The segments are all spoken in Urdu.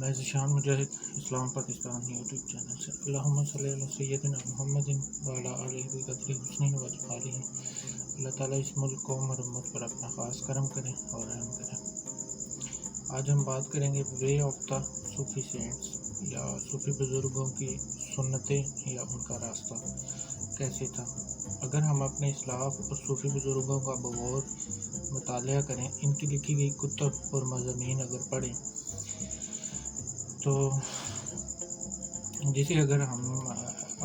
میں ذیشان مجاہد اسلام پاکستان یوٹیوب چینل سے اللہم صلی علی سیدنا محمد وعلی آلہ بقدر حسنہ و جلالہ۔ اللہ تعالیٰ اس ملک قوم اور امت پر اپنا خاص کرم کریں اور رحم کریں۔ آج ہم بات کریں گے way of the Sufi cents, یا صوفی بزرگوں کی سنتیں یا ان کا راستہ کیسے تھا۔ اگر ہم اپنے اسلاف اور صوفی بزرگوں کا بغور مطالعہ کریں، ان کی لکھی گئی کتب اور مضامین اگر پڑھیں تو جسے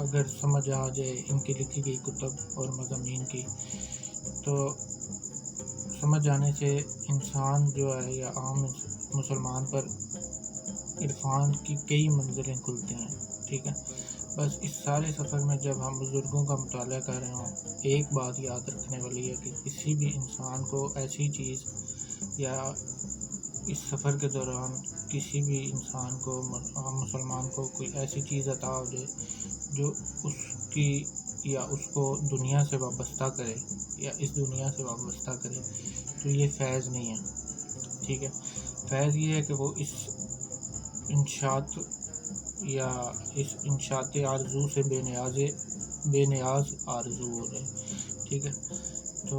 اگر سمجھ آ جائے ان کی لکھی گئی کتب اور مضامین کی، تو سمجھ آنے سے انسان جو ہے یا عام مسلمان پر عرفان کی کئی منزلیں کھلتی ہیں۔ ٹھیک ہے، بس اس سارے سفر میں جب ہم بزرگوں کا مطالعہ کر رہے ہوں، ایک بات یاد رکھنے والی ہے کہ کسی بھی انسان کو ایسی چیز یا اس سفر کے دوران کسی بھی انسان کو مسلمان کو کوئی ایسی چیز عطا ہو جائے جو اس کی یا اس کو دنیا سے وابستہ کرے یا اس دنیا سے وابستہ کرے، تو یہ فیض نہیں ہے۔ ٹھیک ہے، فیض یہ ہے کہ وہ اس انشاءات آرزو سے بے نیاز آرزو ہو جائے۔ ٹھیک ہے، تو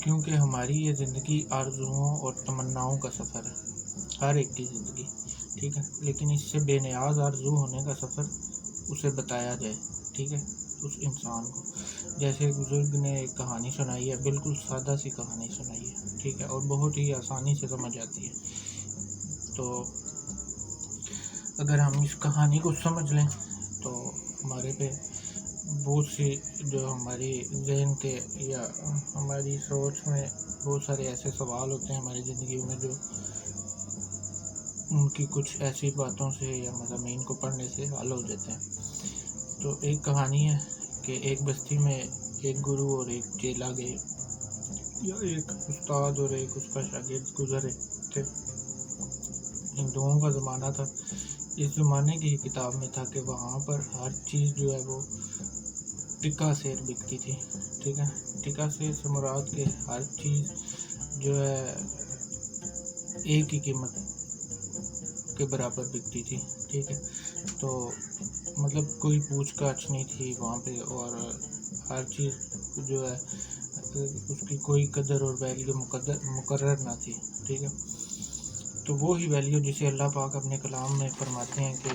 کیونکہ ہماری یہ زندگی آرزوؤں اور تمناؤں کا سفر ہے، ہر ایک کی زندگی۔ ٹھیک ہے، لیکن اس سے بے نیاز آرزو ہونے کا سفر اسے بتایا جائے۔ ٹھیک ہے، اس انسان کو، جیسے ایک بزرگ نے ایک کہانی سنائی ہے، بالکل سادہ سی کہانی سنائی ہے۔ ٹھیک ہے، اور بہت ہی آسانی سے سمجھ آتی ہے۔ تو اگر ہم اس کہانی کو سمجھ لیں تو ہمارے پہ بہت سی جو ہماری ذہن کے یا ہماری سوچ میں بہت سارے ایسے سوال ہوتے ہیں ہماری زندگی میں، جو ان کی کچھ ایسی باتوں سے یا مضامین کو پڑھنے سے حل ہو جاتے ہیں۔ تو ایک کہانی ہے کہ ایک بستی میں ایک گرو اور ایک چیلا گئے، یا ایک استاد اور ایک اس کا شاگرد گزرے تھے۔ ہندوؤں کا زمانہ تھا، اس زمانے کی کتاب میں تھا کہ وہاں پر ہر چیز جو ہے وہ ٹکا سیر بکتی تھی۔ ٹھیک ہے، ٹکا سیر سے مراد کہ ہر چیز جو ہے ایک ہی قیمت کے برابر بکتی تھی۔ ٹھیک ہے، تو مطلب کوئی پوچھ گاچھ نہیں تھی وہاں پہ، اور ہر چیز جو ہے اس کی کوئی قدر اور ویلیو مقرر نہ تھی۔ ٹھیک ہے، تو وہی ویلیو جسے اللہ پاک اپنے کلام میں فرماتے ہیں کہ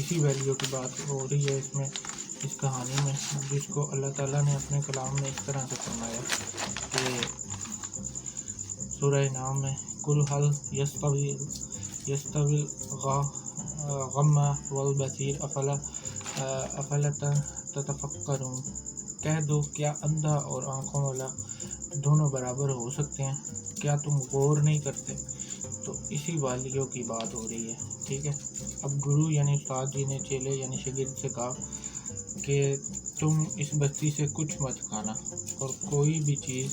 اسی ویلیو کی بات ہو رہی ہے اس کہانی میں، جس کو اللہ تعالیٰ نے اپنے کلام میں اس طرح سے فرمایا کہ سورہ نام میں قُلْ هَلْ يَسْتَوِي الْغَمَّ وَالْبَصِيرُ أَفَلَا تَتَفَکَّرُونَ، کہہ دو کیا اندھا اور آنکھوں والا دونوں برابر ہو سکتے ہیں، کیا تم غور نہیں کرتے۔ تو اسی والیوں کی بات ہو رہی ہے۔ ٹھیک ہے، اب گرو یعنی استاد جی نے چیلے یعنی شاگرد سے کہا کہ تم اس بستی سے کچھ مت کھانا اور کوئی بھی چیز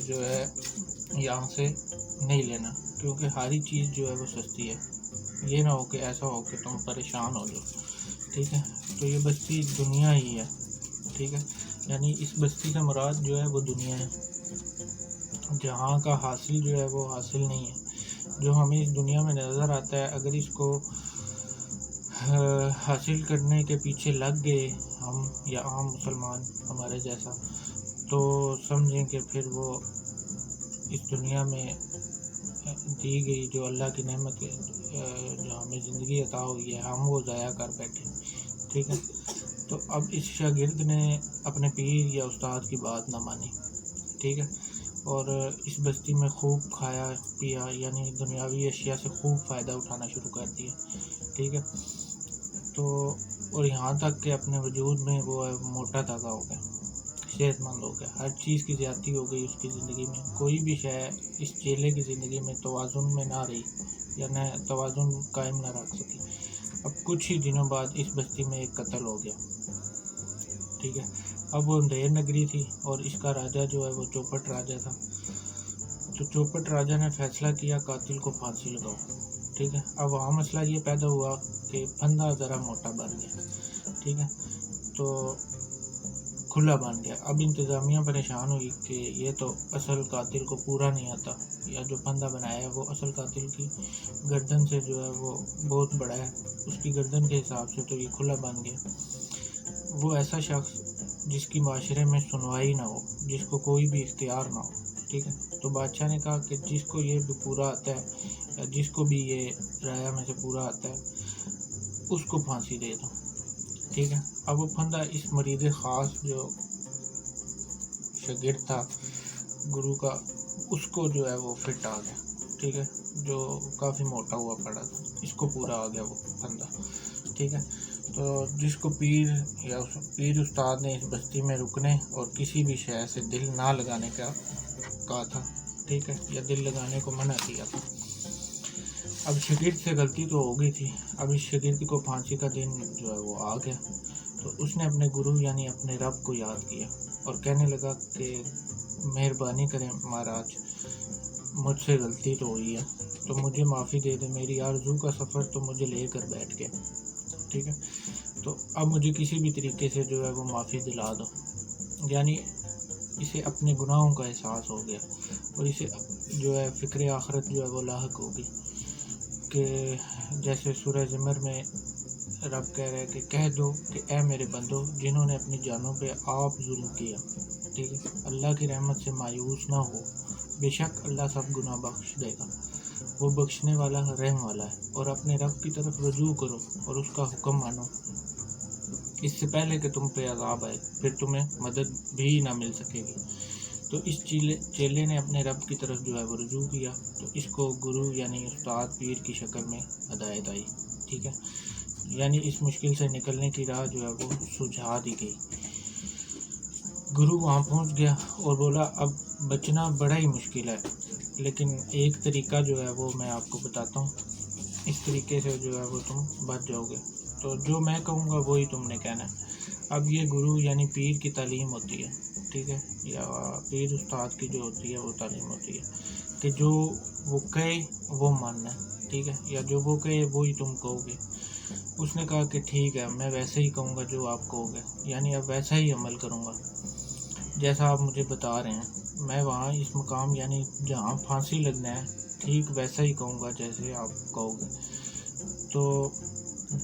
جو ہے یہاں سے نہیں لینا، کیونکہ ہاری چیز جو ہے وہ سستی ہے، یہ نہ ہو کہ ایسا ہو کہ تم پریشان ہو جاؤ۔ ٹھیک ہے، تو یہ بستی دنیا ہی ہے۔ ٹھیک ہے، یعنی اس بستی سے مراد جو ہے وہ دنیا ہے، جہاں کا حاصل جو ہے وہ حاصل نہیں ہے، جو ہمیں اس دنیا میں نظر آتا ہے۔ اگر اس کو حاصل کرنے کے پیچھے لگ گئے ہم یا عام مسلمان ہمارے جیسا، تو سمجھیں کہ پھر وہ اس دنیا میں دی گئی جو اللہ کی نعمت جو ہمیں زندگی عطا ہوئی ہے، ہم وہ ضائع کر بیٹھے۔ ٹھیک ہے، تو اب اس شاگرد نے اپنے پیر یا استاد کی بات نہ مانی۔ ٹھیک ہے، اور اس بستی میں خوب کھایا پیا، یعنی دنیاوی اشیاء سے خوب فائدہ اٹھانا شروع کر دیا۔ ٹھیک ہے، تو اور یہاں تک کہ اپنے وجود میں وہ موٹا تازہ ہو گیا، صحت مند ہو گیا، ہر چیز کی زیادتی ہو گئی اس کی زندگی میں، کوئی بھی شے اس چیلے کی زندگی میں توازن میں نہ رہی، یا نہ توازن قائم نہ رکھ سکی۔ اب کچھ ہی دنوں بعد اس بستی میں ایک قتل ہو گیا۔ ٹھیک ہے، اب وہ اندھیر نگری تھی اور اس کا راجہ جو ہے وہ چوپٹ راجہ تھا، تو چوپٹ راجہ نے فیصلہ کیا قاتل کو پھانسی لگاؤ۔ ٹھیک ہے، اب وہاں مسئلہ یہ پیدا ہوا کہ پھندا ذرا موٹا بن گیا۔ ٹھیک ہے، تو کھلا بن گیا۔ اب انتظامیہ پریشان ہوئی کہ یہ تو اصل قاتل کو پورا نہیں آتا، یا جو پھندا بنایا ہے وہ اصل قاتل کی گردن سے جو ہے وہ بہت بڑا ہے، اس کی گردن کے حساب سے تو یہ کھلا بن گیا۔ وہ ایسا شخص جس کی معاشرے میں سنوائی نہ ہو، جس کو کوئی بھی اختیار نہ ہو، ٹھیک ہے۔ تو بادشاہ نے کہا کہ جس کو یہ بھی پورا آتا ہے، یا جس کو بھی یہ رایا میں سے پورا آتا ہے، اس کو پھانسی دے دو، ٹھیک ہے۔ اب وہ پھندا اس مرید خاص جو شاگرد تھا گرو کا، اس کو جو ہے وہ فٹ آ گیا، ٹھیک ہے، جو کافی موٹا ہوا پڑا تھا، اس کو پورا آ گیا وہ پھندا، ٹھیک ہے۔ تو جس کو پیر استاد نے اس بستی میں رکنے اور کسی بھی شے سے دل نہ لگانے کا کہا تھا، ٹھیک ہے، یا دل لگانے کو منع کیا تھا۔ اب شاگرد سے غلطی تو ہو گئی تھی، اب اس شاگرد کو پھانسی کا دن جو ہے وہ آ گیا، تو اس نے اپنے گرو یعنی اپنے رب کو یاد کیا اور کہنے لگا کہ مہربانی کریں مہاراج، مجھ سے غلطی تو ہوئی ہے، تو مجھے معافی دے دیں، میری آرزو کا سفر تو مجھے لے کر بیٹھ گیا، ٹھیک ہے، تو اب مجھے کسی بھی طریقے سے جو ہے وہ معافی دلا دو۔ یعنی اسے اپنے گناہوں کا احساس ہو گیا، اور اسے جو ہے فکر آخرت جو ہے وہ لاحق ہوگی، کہ جیسے سورہ زمر میں رب کہہ رہے کہ کہہ دو کہ اے میرے بندو جنہوں نے اپنی جانوں پہ آپ ظلم کیا، ٹھیک ہے، اللہ کی رحمت سے مایوس نہ ہو، بے شک اللہ سب گناہ بخش دے گا، وہ بخشنے والا رحم والا ہے، اور اپنے رب کی طرف رجوع کرو اور اس کا حکم مانو، اس سے پہلے کہ تم پہ عذاب آئے، پھر تمہیں مدد بھی نہ مل سکے گی۔ تو اس چیلے نے اپنے رب کی طرف جو ہے وہ رجوع کیا، تو اس کو گرو یعنی استاد پیر کی شکل میں ہدایت آئی، ٹھیک ہے، یعنی اس مشکل سے نکلنے کی راہ جو ہے وہ سجھا دی گئی۔ گرو وہاں پہنچ گیا اور بولا اب بچنا بڑا ہی مشکل ہے، لیکن ایک طریقہ جو ہے وہ میں آپ کو بتاتا ہوں، اس طریقے سے جو ہے وہ تم بچ جاؤ گے، تو جو میں کہوں گا وہی تم نے کہنا ہے۔ اب یہ گرو یعنی پیر کی تعلیم ہوتی ہے، ٹھیک ہے، یا پیر استاد کی جو ہوتی ہے وہ تعلیم ہوتی ہے کہ جو وہ کہے وہ ماننا ہے، ٹھیک ہے، یا جو وہ کہے وہی تم کہو گے۔ اس نے کہا کہ ٹھیک ہے، میں ویسے ہی کہوں گا جو آپ کہو گے، یعنی اب ویسا ہی عمل کروں گا جیسا آپ مجھے بتا رہے ہیں، میں وہاں اس مقام یعنی جہاں پھانسی لگنا ہے ٹھیک ویسا ہی کہوں گا جیسے آپ کہو گے۔ تو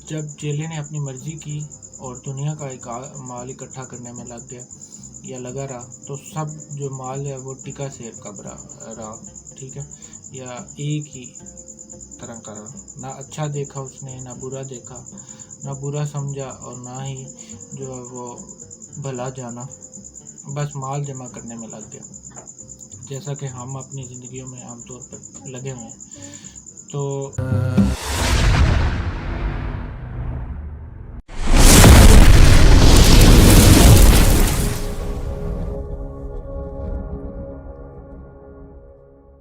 جب چیلے نے اپنی مرضی کی اور دنیا کا مال اکٹھا کرنے میں لگ گیا یا لگا رہا، تو سب جو مال ہے وہ ٹکا سیب کا رہا، ٹھیک ہے، یا ایک ہی طرح کا رہا، نہ اچھا دیکھا اس نے، نہ برا دیکھا، نہ برا سمجھا اور نہ ہی جو ہے وہ بھلا جانا، بس مال جمع کرنے میں لگ گیا، جیسا کہ ہم اپنی زندگیوں میں عام طور پر لگے ہوئے ہیں۔ تو